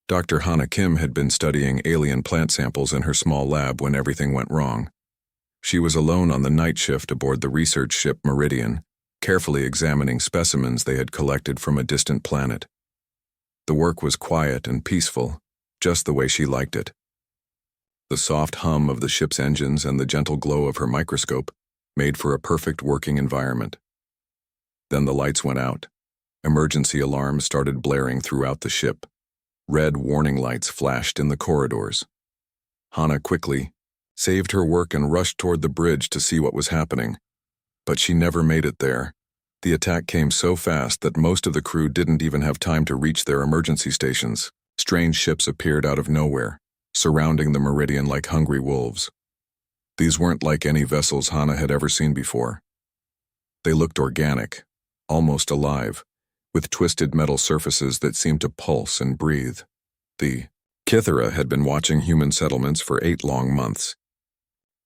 Dr. Hana Kim had been studying alien plant samples in her small lab when everything went wrong. She was alone on the night shift aboard the research ship Meridian, carefully examining specimens they had collected from a distant planet. The work was quiet and peaceful, just the way she liked it. The soft hum of the ship's engines and the gentle glow of her microscope made for a perfect working environment. Then the lights went out. Emergency alarms started blaring throughout the ship. Red warning lights flashed in the corridors. Hana quickly saved her work and rushed toward the bridge to see what was happening. But she never made it there. The attack came so fast that most of the crew didn't even have time to reach their emergency stations. Strange ships appeared out of nowhere, surrounding the Meridian like hungry wolves. These weren't like any vessels Hana had ever seen before. They looked organic, almost alive, with twisted metal surfaces that seemed to pulse and breathe. The Kythera had been watching human settlements for 8 long months.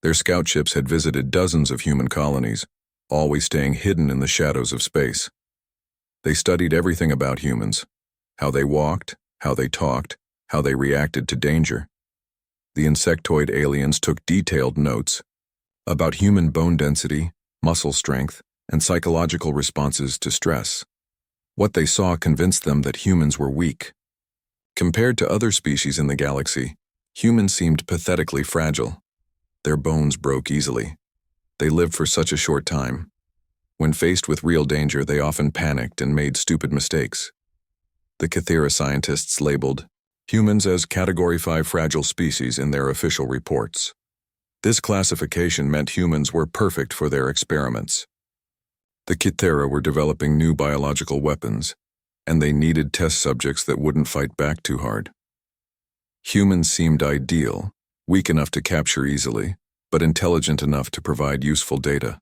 Their scout ships had visited dozens of human colonies, always staying hidden in the shadows of space. They studied everything about humans, how they walked, how they talked, how they reacted to danger. The insectoid aliens took detailed notes about human bone density, muscle strength, and psychological responses to stress. What they saw convinced them that humans were weak. Compared to other species in the galaxy, humans seemed pathetically fragile. Their bones broke easily. They lived for such a short time. When faced with real danger, they often panicked and made stupid mistakes. The Kythera scientists labeled humans as Category 5 fragile species in their official reports. This classification meant humans were perfect for their experiments. The Kythera were developing new biological weapons, and they needed test subjects that wouldn't fight back too hard. Humans seemed ideal, weak enough to capture easily, but intelligent enough to provide useful data.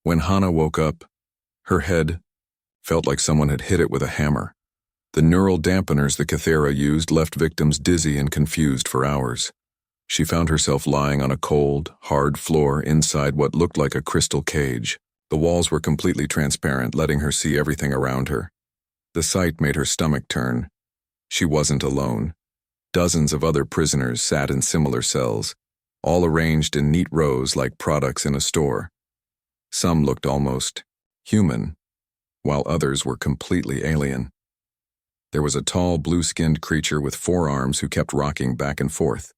When Hana woke up, her head felt like someone had hit it with a hammer. The neural dampeners the Kythera used left victims dizzy and confused for hours. She found herself lying on a cold, hard floor inside what looked like a crystal cage. The walls were completely transparent, letting her see everything around her. The sight made her stomach turn. She wasn't alone. Dozens of other prisoners sat in similar cells, all arranged in neat rows like products in a store. Some looked almost human, while others were completely alien. There was a tall, blue-skinned creature with 4 arms who kept rocking back and forth.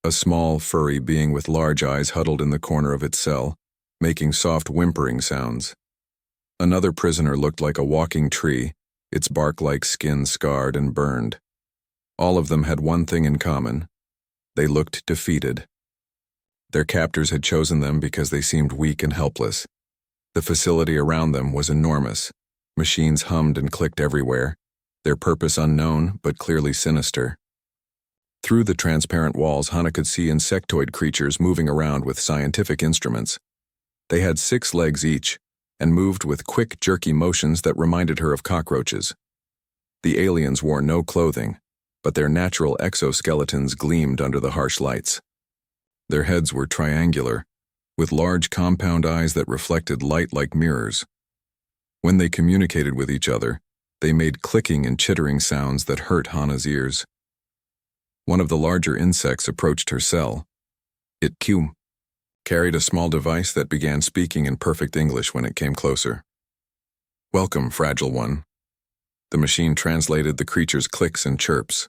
A small, furry being with large eyes huddled in the corner of its cell, making soft whimpering sounds. Another prisoner looked like a walking tree, its bark-like skin scarred and burned. All of them had one thing in common. They looked defeated. Their captors had chosen them because they seemed weak and helpless. The facility around them was enormous. Machines hummed and clicked everywhere, their purpose unknown but clearly sinister. Through the transparent walls, Hana could see insectoid creatures moving around with scientific instruments. They had 6 legs each, and moved with quick, jerky motions that reminded her of cockroaches. The aliens wore no clothing, but their natural exoskeletons gleamed under the harsh lights. Their heads were triangular, with large compound eyes that reflected light like mirrors. When they communicated with each other, they made clicking and chittering sounds that hurt Hana's ears. One of the larger insects approached her cell. It carried a small device that began speaking in perfect English when it came closer. "Welcome, fragile one." The machine translated the creature's clicks and chirps.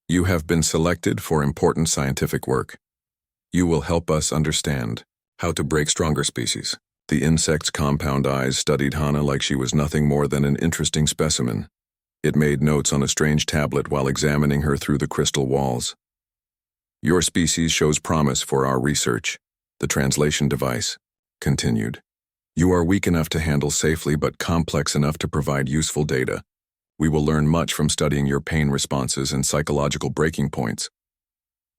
"You have been selected for important scientific work. You will help us understand how to break stronger species." The insect's compound eyes studied Hana like she was nothing more than an interesting specimen. It made notes on a strange tablet while examining her through the crystal walls. "Your species shows promise for our research," the translation device continued. "You are weak enough to handle safely but complex enough to provide useful data. We will learn much from studying your pain responses and psychological breaking points."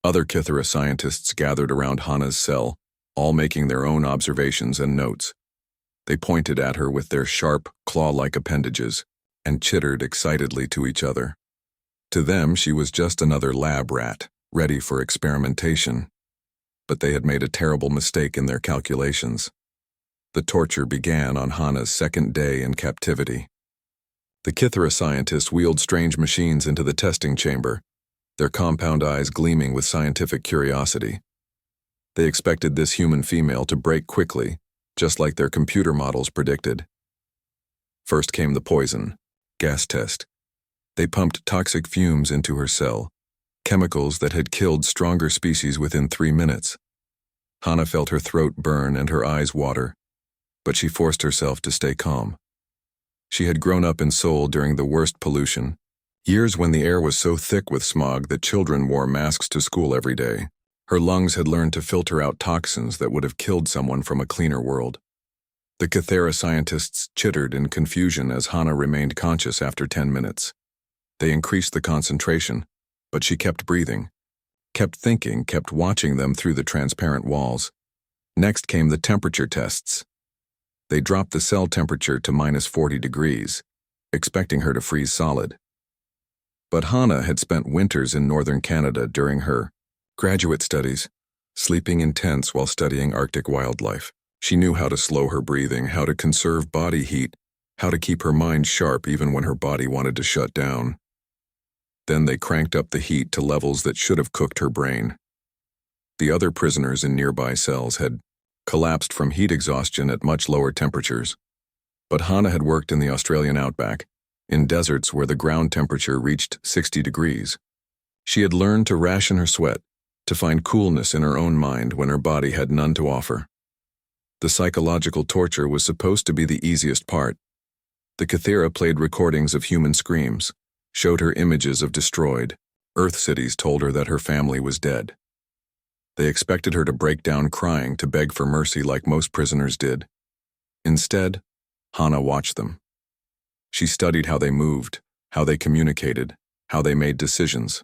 Other Kythera scientists gathered around Hana's cell, all making their own observations and notes. They pointed at her with their sharp, claw-like appendages and chittered excitedly to each other. To them, she was just another lab rat, ready for experimentation. But they had made a terrible mistake in their calculations. The torture began on Hana's second day in captivity. The Kithara scientists wheeled strange machines into the testing chamber, their compound eyes gleaming with scientific curiosity. They expected this human female to break quickly, just like their computer models predicted. First came the poison, gas test. They pumped toxic fumes into her cell, chemicals that had killed stronger species within 3 minutes. Hana felt her throat burn and her eyes water, but she forced herself to stay calm. She had grown up in Seoul during the worst pollution, years when the air was so thick with smog that children wore masks to school every day. Her lungs had learned to filter out toxins that would have killed someone from a cleaner world. The Kithara scientists chittered in confusion as Hana remained conscious after 10 minutes. They increased the concentration, but she kept breathing, kept thinking, kept watching them through the transparent walls. Next came the temperature tests. They dropped the cell temperature to -40 degrees, expecting her to freeze solid. But Hana had spent winters in northern Canada during her graduate studies, sleeping in tents while studying Arctic wildlife. She knew how to slow her breathing, how to conserve body heat, how to keep her mind sharp even when her body wanted to shut down. Then they cranked up the heat to levels that should have cooked her brain. The other prisoners in nearby cells had collapsed from heat exhaustion at much lower temperatures. But Hana had worked in the Australian outback, in deserts where the ground temperature reached 60 degrees. She had learned to ration her sweat, to find coolness in her own mind when her body had none to offer. The psychological torture was supposed to be the easiest part. The Kithara played recordings of human screams, showed her images of destroyed Earth cities, told her that her family was dead. They expected her to break down crying, to beg for mercy like most prisoners did. Instead, Hana watched them. She studied how they moved, how they communicated, how they made decisions.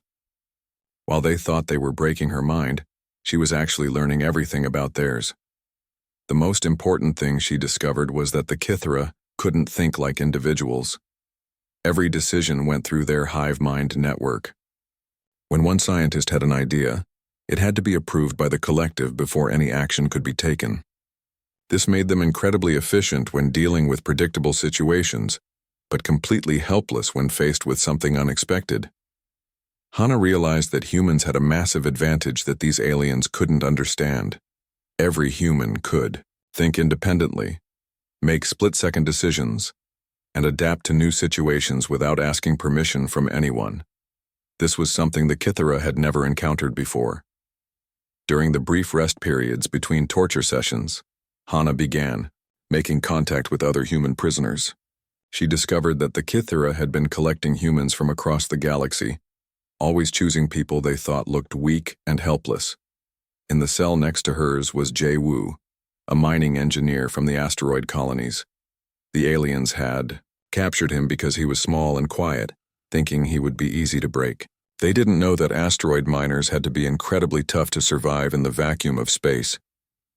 While they thought they were breaking her mind, she was actually learning everything about theirs. The most important thing she discovered was that the Kithara couldn't think like individuals. Every decision went through their hive mind network. When one scientist had an idea, it had to be approved by the collective before any action could be taken. This made them incredibly efficient when dealing with predictable situations, but completely helpless when faced with something unexpected. Hana realized that humans had a massive advantage that these aliens couldn't understand. Every human could think independently, make split-second decisions, and adapt to new situations without asking permission from anyone. This was something the Kithara had never encountered before. During the brief rest periods between torture sessions, Hana began making contact with other human prisoners. She discovered that the Kithara had been collecting humans from across the galaxy, always choosing people they thought looked weak and helpless. In the cell next to hers was Jae Woo, a mining engineer from the asteroid colonies. The aliens had captured him because he was small and quiet, thinking he would be easy to break. They didn't know that asteroid miners had to be incredibly tough to survive in the vacuum of space,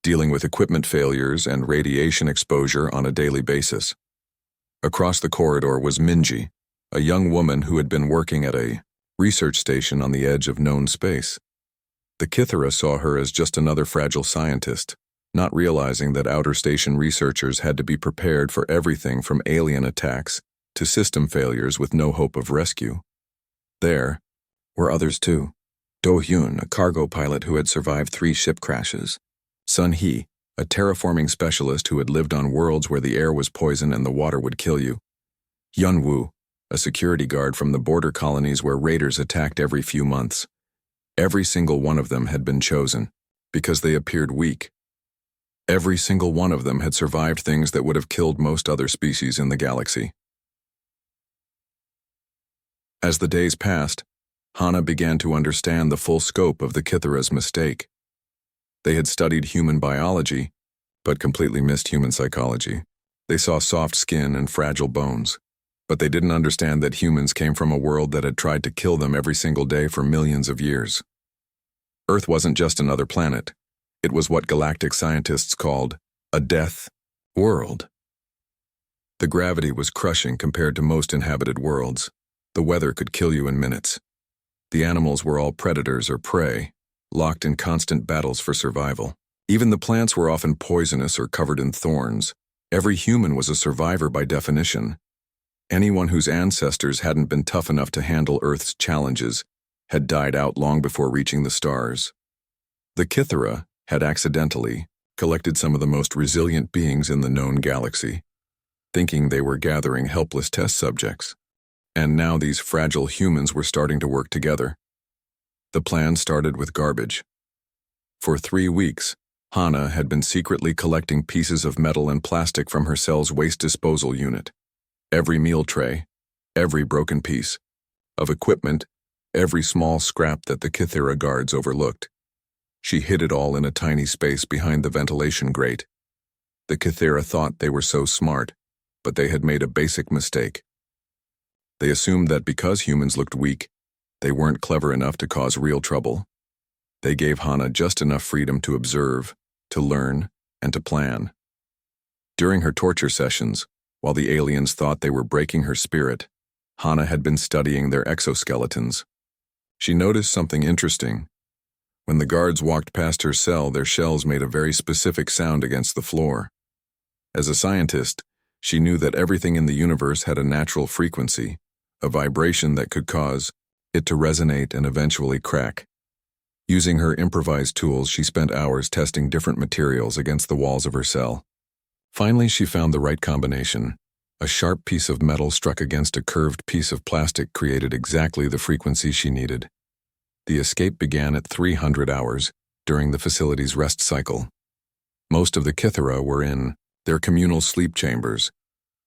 dealing with equipment failures and radiation exposure on a daily basis. Across the corridor was Minji, a young woman who had been working at a research station on the edge of known space. The Kithara saw her as just another fragile scientist, not realizing that outer station researchers had to be prepared for everything from alien attacks to system failures with no hope of rescue. There were others too. Do-hyun, a cargo pilot who had survived 3 ship crashes. Sun-hee, a terraforming specialist who had lived on worlds where the air was poison and the water would kill you. Yun-woo, a security guard from the border colonies where raiders attacked every few months. Every single one of them had been chosen because they appeared weak. Every single one of them had survived things that would have killed most other species in the galaxy. As the days passed, Hana began to understand the full scope of the Kithara's mistake. They had studied human biology, but completely missed human psychology. They saw soft skin and fragile bones, but they didn't understand that humans came from a world that had tried to kill them every single day for millions of years. Earth wasn't just another planet. It was what galactic scientists called a death world. The gravity was crushing compared to most inhabited worlds. The weather could kill you in minutes. The animals were all predators or prey, locked in constant battles for survival. Even the plants were often poisonous or covered in thorns. Every human was a survivor by definition. Anyone whose ancestors hadn't been tough enough to handle Earth's challenges had died out long before reaching the stars. The Kythera had accidentally collected some of the most resilient beings in the known galaxy, thinking they were gathering helpless test subjects. And now these fragile humans were starting to work together. The plan started with garbage. For 3 weeks, Hana had been secretly collecting pieces of metal and plastic from her cell's waste disposal unit. Every meal tray, every broken piece of equipment, every small scrap that the Kythera guards overlooked. She hid it all in a tiny space behind the ventilation grate. The Kythera thought they were so smart, but they had made a basic mistake. They assumed that because humans looked weak, they weren't clever enough to cause real trouble. They gave Hana just enough freedom to observe, to learn, and to plan. During her torture sessions, while the aliens thought they were breaking her spirit, Hana had been studying their exoskeletons. She noticed something interesting. When the guards walked past her cell, their shells made a very specific sound against the floor. As a scientist, she knew that everything in the universe had a natural frequency, a vibration that could cause it to resonate and eventually crack. Using her improvised tools, she spent hours testing different materials against the walls of her cell. Finally, she found the right combination. A sharp piece of metal struck against a curved piece of plastic created exactly the frequency she needed. The escape began at 300 hours, during the facility's rest cycle. Most of the Kythera were in their communal sleep chambers,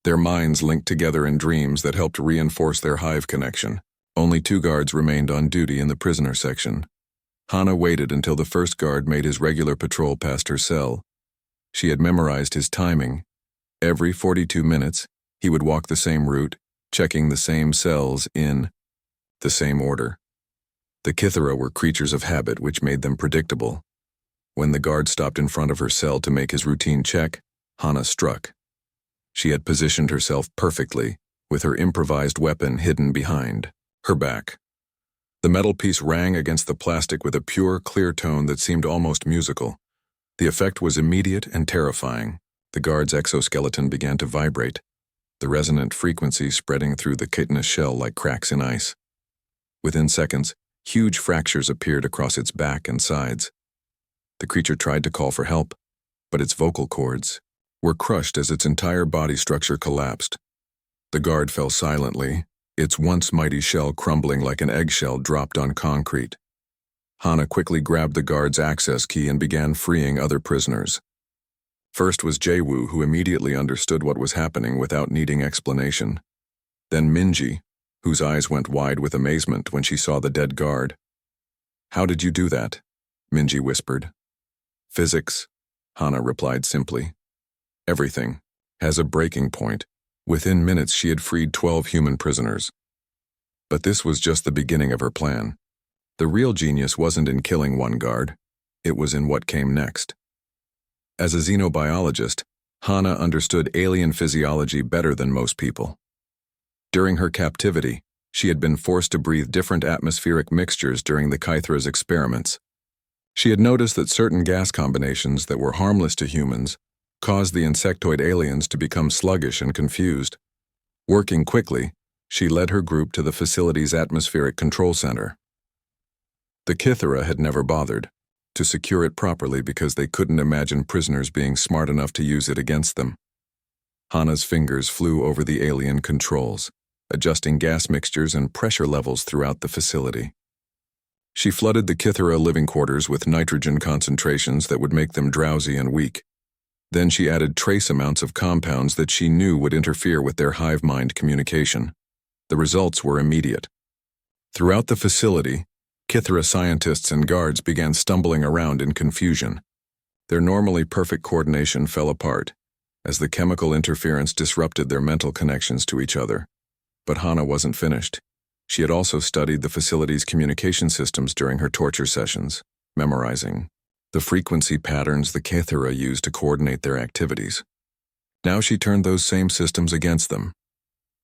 their minds linked together in dreams that helped reinforce their hive connection. Only 2 guards remained on duty in the prisoner section. Hana waited until the first guard made his regular patrol past her cell. She had memorized his timing. Every 42 minutes, he would walk the same route, checking the same cells in the same order. The Kythera were creatures of habit, which made them predictable. When the guard stopped in front of her cell to make his routine check, Hana struck. She had positioned herself perfectly, with her improvised weapon hidden behind her back. The metal piece rang against the plastic with a pure, clear tone that seemed almost musical. The effect was immediate and terrifying. The guard's exoskeleton began to vibrate, the resonant frequency spreading through the chitinous shell like cracks in ice. Within seconds, huge fractures appeared across its back and sides. The creature tried to call for help, but its vocal cords were crushed as its entire body structure collapsed. The guard fell silently, its once mighty shell crumbling like an eggshell dropped on concrete. Hana quickly grabbed the guard's access key and began freeing other prisoners. First was Jaewoo, who immediately understood what was happening without needing explanation. Then Minji, whose eyes went wide with amazement when she saw the dead guard. "How did you do that?" Minji whispered. "Physics," Hana replied simply. "Everything has a breaking point." Within minutes, she had freed 12 human prisoners. But this was just the beginning of her plan. The real genius wasn't in killing one guard. It was in what came next. As a xenobiologist, Hana understood alien physiology better than most people. During her captivity, she had been forced to breathe different atmospheric mixtures during the Kythera's experiments. She had noticed that certain gas combinations that were harmless to humans caused the insectoid aliens to become sluggish and confused. Working quickly, she led her group to the facility's atmospheric control center. The Kythera had never bothered to secure it properly because they couldn't imagine prisoners being smart enough to use it against them. Hana's fingers flew over the alien controls, adjusting gas mixtures and pressure levels throughout the facility. She flooded the Kythera living quarters with nitrogen concentrations that would make them drowsy and weak. Then she added trace amounts of compounds that she knew would interfere with their hive mind communication. The results were immediate. Throughout the facility, Kythera scientists and guards began stumbling around in confusion. Their normally perfect coordination fell apart, as the chemical interference disrupted their mental connections to each other. But Hana wasn't finished. She had also studied the facility's communication systems during her torture sessions, memorizing the frequency patterns the Kythera used to coordinate their activities. Now she turned those same systems against them.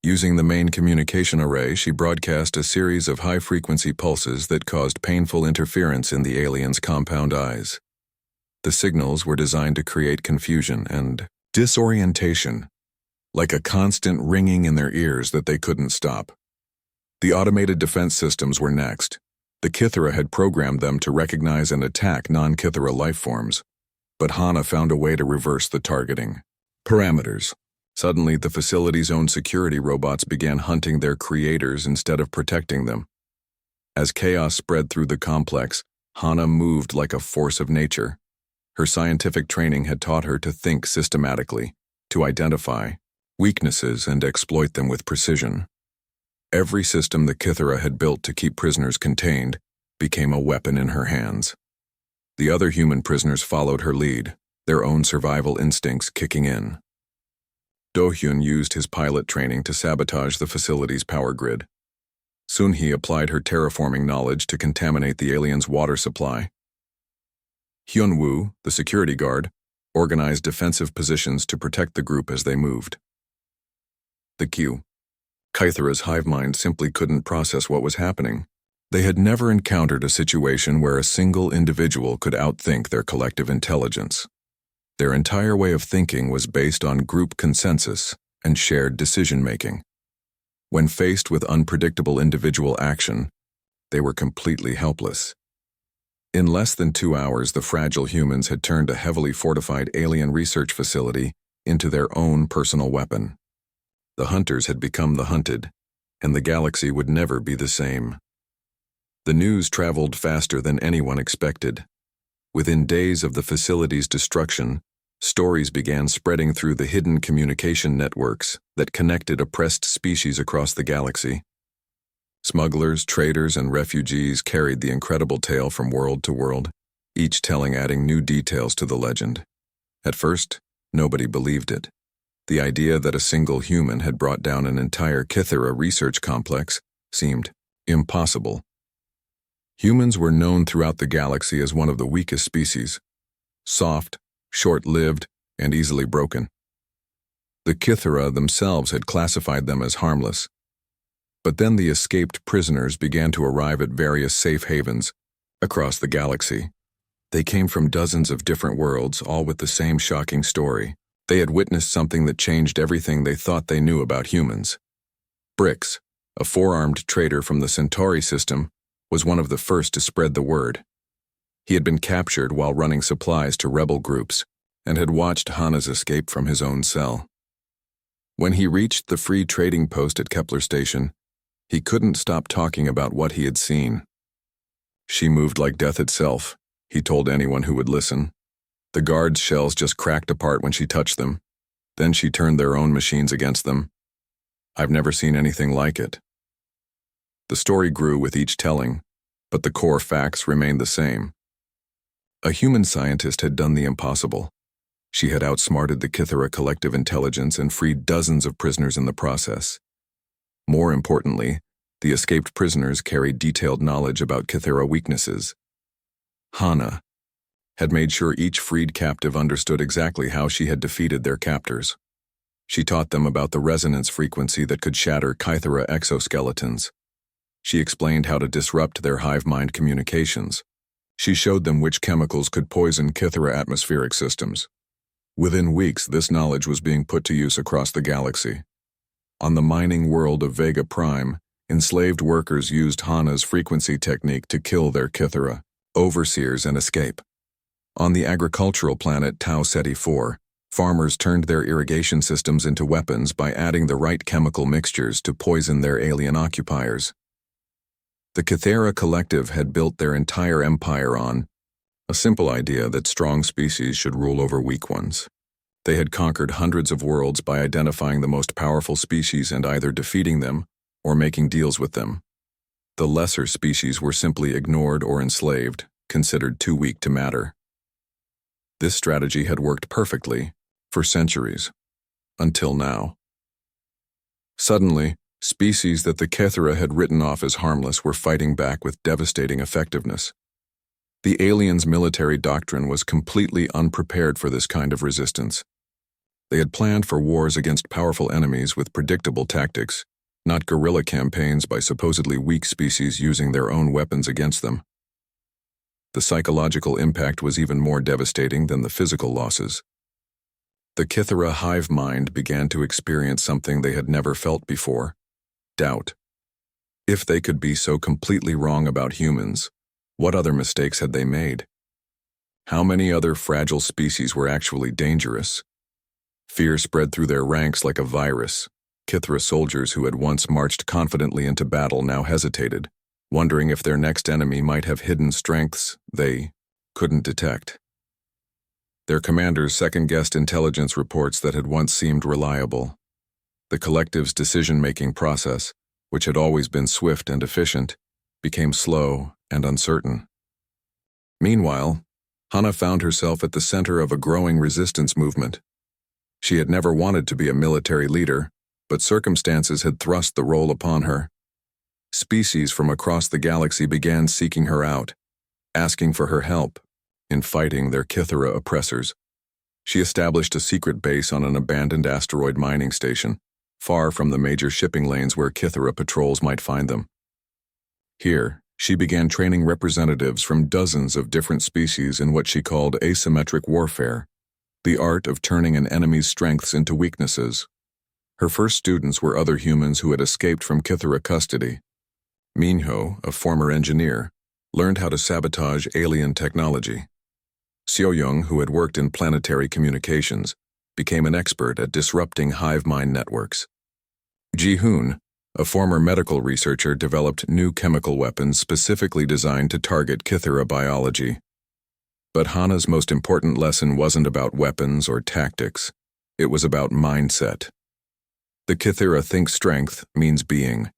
Using the main communication array, she broadcast a series of high-frequency pulses that caused painful interference in the aliens' compound eyes. The signals were designed to create confusion and disorientation, like a constant ringing in their ears that they couldn't stop. The automated defense systems were next. The Kythera had programmed them to recognize and attack non-Kythera life forms, but Hana found a way to reverse the targeting. Parameters. Suddenly, the facility's own security robots began hunting their creators instead of protecting them. As chaos spread through the complex, Hana moved like a force of nature. Her scientific training had taught her to think systematically, to identify weaknesses and exploit them with precision. Every system the Kythera had built to keep prisoners contained became a weapon in her hands. The other human prisoners followed her lead, their own survival instincts kicking in. Do-hyun used his pilot training to sabotage the facility's power grid. Sun-hee applied her terraforming knowledge to contaminate the aliens' water supply. Hyun-woo, the security guard, organized defensive positions to protect the group as they moved. The Kythera's hive mind simply couldn't process what was happening. They had never encountered a situation where a single individual could outthink their collective intelligence. Their entire way of thinking was based on group consensus and shared decision-making. When faced with unpredictable individual action, they were completely helpless. In less than 2 hours, the fragile humans had turned a heavily fortified alien research facility into their own personal weapon. The hunters had become the hunted, and the galaxy would never be the same. The news traveled faster than anyone expected. Within days of the facility's destruction, stories began spreading through the hidden communication networks that connected oppressed species across the galaxy. Smugglers, traders, and refugees carried the incredible tale from world to world, each telling adding new details to the legend. At first, nobody believed it. The idea that a single human had brought down an entire Kythera research complex seemed impossible. Humans were known throughout the galaxy as one of the weakest species, soft, short-lived, and easily broken. The Kythera themselves had classified them as harmless. But then the escaped prisoners began to arrive at various safe havens across the galaxy. They came from dozens of different worlds, all with the same shocking story. They had witnessed something that changed everything they thought they knew about humans. Brix, a four-armed trader from the Centauri system, was one of the first to spread the word. He had been captured while running supplies to rebel groups and had watched Hana's escape from his own cell. When he reached the free trading post at Kepler Station, he couldn't stop talking about what he had seen. She moved like death itself, he told anyone who would listen. The guards' shells just cracked apart when she touched them. Then she turned their own machines against them. I've never seen anything like it. The story grew with each telling, but the core facts remained the same. A human scientist had done the impossible. She had outsmarted the Kythera collective intelligence and freed dozens of prisoners in the process. More importantly, the escaped prisoners carried detailed knowledge about Kythera weaknesses. Hana had made sure each freed captive understood exactly how she had defeated their captors. She taught them about the resonance frequency that could shatter Kythera exoskeletons. She explained how to disrupt their hive mind communications. She showed them which chemicals could poison Kythera atmospheric systems. Within weeks, this knowledge was being put to use across the galaxy. On the mining world of Vega Prime, enslaved workers used Hana's frequency technique to kill their Kythera overseers and escape. On the agricultural planet Tau Ceti 4, farmers turned their irrigation systems into weapons by adding the right chemical mixtures to poison their alien occupiers. The Kythera collective had built their entire empire on a simple idea that strong species should rule over weak ones. They had conquered hundreds of worlds by identifying the most powerful species and either defeating them or making deals with them. The lesser species were simply ignored or enslaved, considered too weak to matter. This strategy had worked perfectly for centuries, until now. Suddenly, species that the Kythera had written off as harmless were fighting back with devastating effectiveness. The aliens' military doctrine was completely unprepared for this kind of resistance. They had planned for wars against powerful enemies with predictable tactics, not guerrilla campaigns by supposedly weak species using their own weapons against them. The psychological impact was even more devastating than the physical losses. The Kithera hive mind began to experience something they had never felt before: doubt. If they could be so completely wrong about humans, what other mistakes had they made? How many other fragile species were actually dangerous? Fear spread through their ranks like a virus. Kithera soldiers who had once marched confidently into battle now hesitated, wondering if their next enemy might have hidden strengths they couldn't detect. Their commanders second-guessed intelligence reports that had once seemed reliable. The collective's decision-making process, which had always been swift and efficient, became slow and uncertain. Meanwhile, Hana found herself at the center of a growing resistance movement. She had never wanted to be a military leader, but circumstances had thrust the role upon her. Species from across the galaxy began seeking her out, asking for her help in fighting their Kithera oppressors. She established a secret base on an abandoned asteroid mining station, far from the major shipping lanes where Kithera patrols might find them. Here, she began training representatives from dozens of different species in what she called asymmetric warfare, the art of turning an enemy's strengths into weaknesses. Her first students were other humans who had escaped from Kithera custody. Minho, a former engineer, learned how to sabotage alien technology. Xiaoyong, who had worked in planetary communications, became an expert at disrupting hive mind networks. Ji-hoon, a former medical researcher, developed new chemical weapons specifically designed to target Kithera biology. But Hana's most important lesson wasn't about weapons or tactics. It was about mindset. The Kithera think strength means being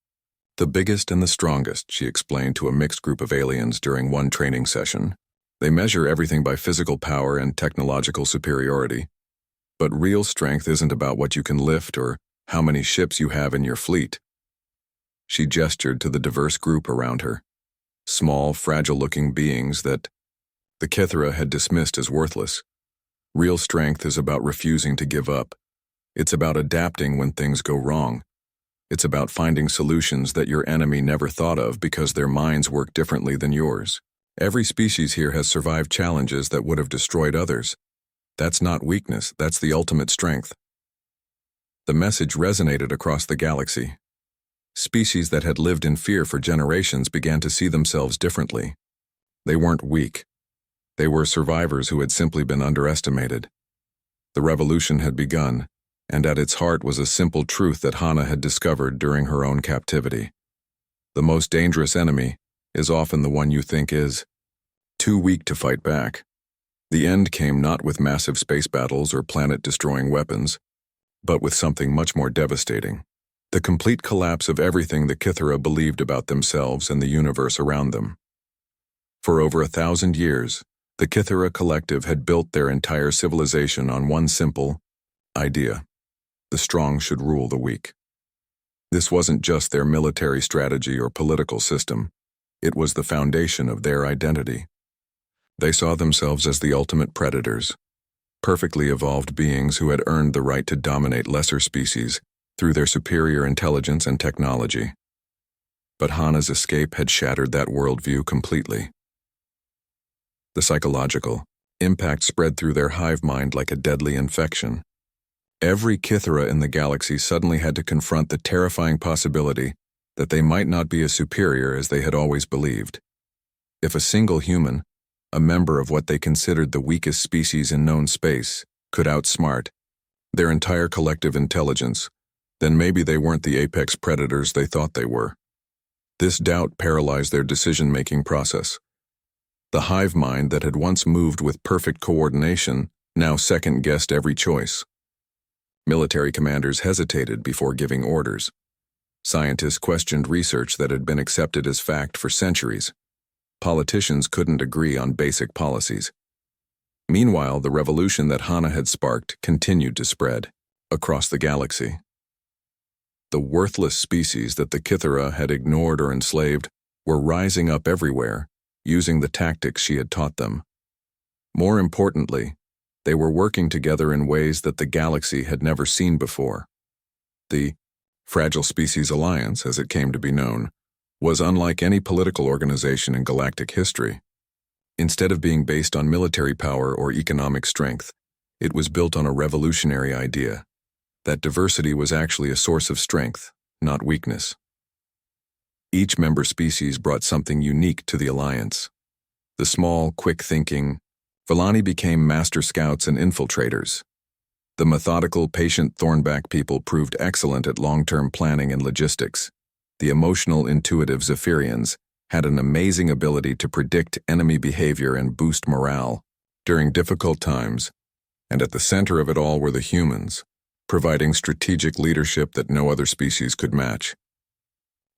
the biggest and the strongest, she explained to a mixed group of aliens during one training session. They measure everything by physical power and technological superiority. But real strength isn't about what you can lift or how many ships you have in your fleet. She gestured to the diverse group around her, small, fragile-looking beings that the Kithera had dismissed as worthless. Real strength is about refusing to give up. It's about adapting when things go wrong. It's about finding solutions that your enemy never thought of because their minds work differently than yours. Every species here has survived challenges that would have destroyed others. That's not weakness, that's the ultimate strength. The message resonated across the galaxy. Species that had lived in fear for generations began to see themselves differently. They weren't weak. They were survivors who had simply been underestimated. The revolution had begun, and at its heart was a simple truth that Hana had discovered during her own captivity. The most dangerous enemy is often the one you think is too weak to fight back. The end came not with massive space battles or planet-destroying weapons, but with something much more devastating: the complete collapse of everything the Kithera believed about themselves and the universe around them. For over 1,000 years, the Kithera collective had built their entire civilization on one simple idea: the strong should rule the weak. This wasn't just their military strategy or political system. It was the foundation of their identity. They saw themselves as the ultimate predators, perfectly evolved beings who had earned the right to dominate lesser species through their superior intelligence and technology. But Hana's escape had shattered that worldview completely. The psychological impact spread through their hive mind like a deadly infection. Every Kithera in the galaxy suddenly had to confront the terrifying possibility that they might not be as superior as they had always believed. If a single human, a member of what they considered the weakest species in known space, could outsmart their entire collective intelligence, then maybe they weren't the apex predators they thought they were. This doubt paralyzed their decision-making process. The hive mind that had once moved with perfect coordination now second-guessed every choice. Military commanders hesitated before giving orders. Scientists questioned research that had been accepted as fact for centuries. Politicians couldn't agree on basic policies. Meanwhile, the revolution that Hana had sparked continued to spread across the galaxy. The worthless species that the Kithera had ignored or enslaved were rising up everywhere, using the tactics she had taught them. More importantly, they were working together in ways that the galaxy had never seen before. The Fragile Species Alliance, as it came to be known, was unlike any political organization in galactic history. Instead of being based on military power or economic strength, It was built on a revolutionary idea, that diversity was actually a source of strength, not weakness. Each member species brought something unique to the alliance. The small, quick-thinking Villani became master scouts and infiltrators. The methodical, patient Thornback people proved excellent at long-term planning and logistics. The emotional, intuitive Zephyrians had an amazing ability to predict enemy behavior and boost morale during difficult times, and at the center of it all were the humans, providing strategic leadership that no other species could match.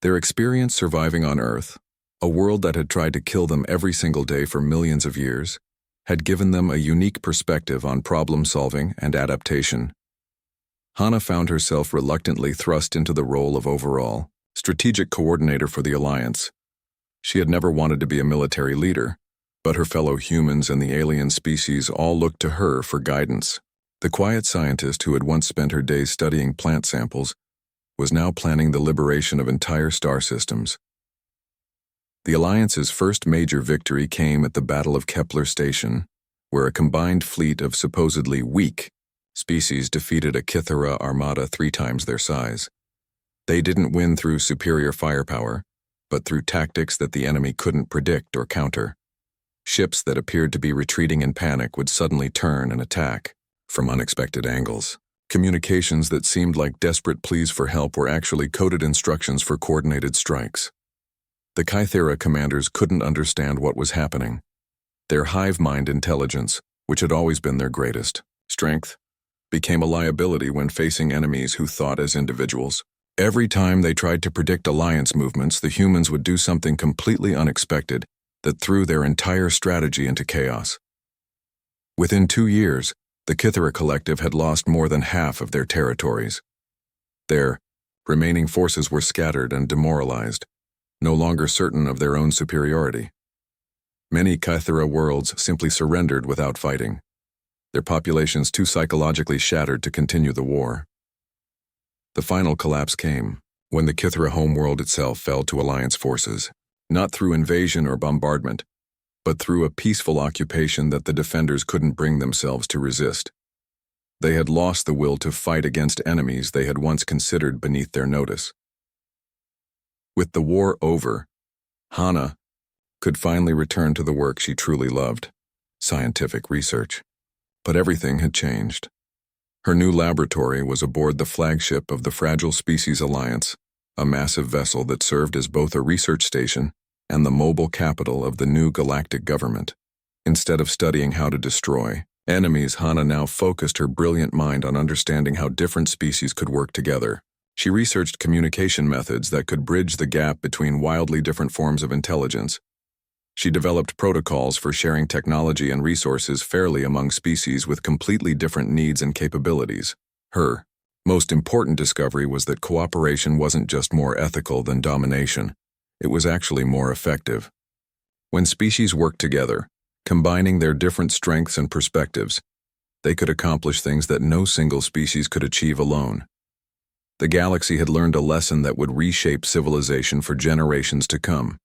Their experience surviving on Earth, a world that had tried to kill them every single day for millions of years, had given them a unique perspective on problem-solving and adaptation. Hana found herself reluctantly thrust into the role of overall strategic coordinator for the Alliance. She had never wanted to be a military leader, but her fellow humans and the alien species all looked to her for guidance. The quiet scientist who had once spent her days studying plant samples was now planning the liberation of entire star systems. The Alliance's first major victory came at the Battle of Kepler Station, where a combined fleet of supposedly weak species defeated a Kythera armada 3 times their size. They didn't win through superior firepower, but through tactics that the enemy couldn't predict or counter. Ships that appeared to be retreating in panic would suddenly turn and attack from unexpected angles. Communications that seemed like desperate pleas for help were actually coded instructions for coordinated strikes. The Kythera commanders couldn't understand what was happening. Their hive-mind intelligence, which had always been their greatest strength, became a liability when facing enemies who thought as individuals. Every time they tried to predict alliance movements, the humans would do something completely unexpected that threw their entire strategy into chaos. Within 2 years, the Kythera Collective had lost more than half of their territories. Their remaining forces were scattered and demoralized, no longer certain of their own superiority. Many Kythera worlds simply surrendered without fighting, their populations too psychologically shattered to continue the war. The final collapse came when the Kythera homeworld itself fell to Alliance forces, not through invasion or bombardment, but through a peaceful occupation that the defenders couldn't bring themselves to resist. They had lost the will to fight against enemies they had once considered beneath their notice. With the war over, Hana could finally return to the work she truly loved, scientific research. But everything had changed. Her new laboratory was aboard the flagship of the Fragile Species Alliance, a massive vessel that served as both a research station and the mobile capital of the new galactic government. Instead of studying how to destroy enemies, Hana now focused her brilliant mind on understanding how different species could work together. She researched communication methods that could bridge the gap between wildly different forms of intelligence. She developed protocols for sharing technology and resources fairly among species with completely different needs and capabilities. Her most important discovery was that cooperation wasn't just more ethical than domination. It was actually more effective. When species worked together, combining their different strengths and perspectives, they could accomplish things that no single species could achieve alone. The galaxy had learned a lesson that would reshape civilization for generations to come.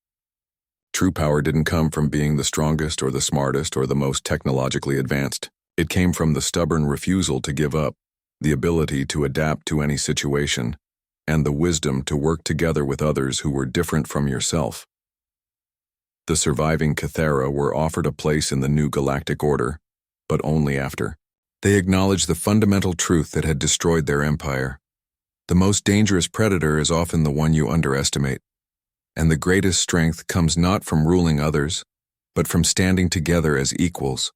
True power didn't come from being the strongest or the smartest or the most technologically advanced. It came from the stubborn refusal to give up, the ability to adapt to any situation, and the wisdom to work together with others who were different from yourself. The surviving Kythera were offered a place in the new galactic order, but only after they acknowledged the fundamental truth that had destroyed their empire. The most dangerous predator is often the one you underestimate, and the greatest strength comes not from ruling others, but from standing together as equals.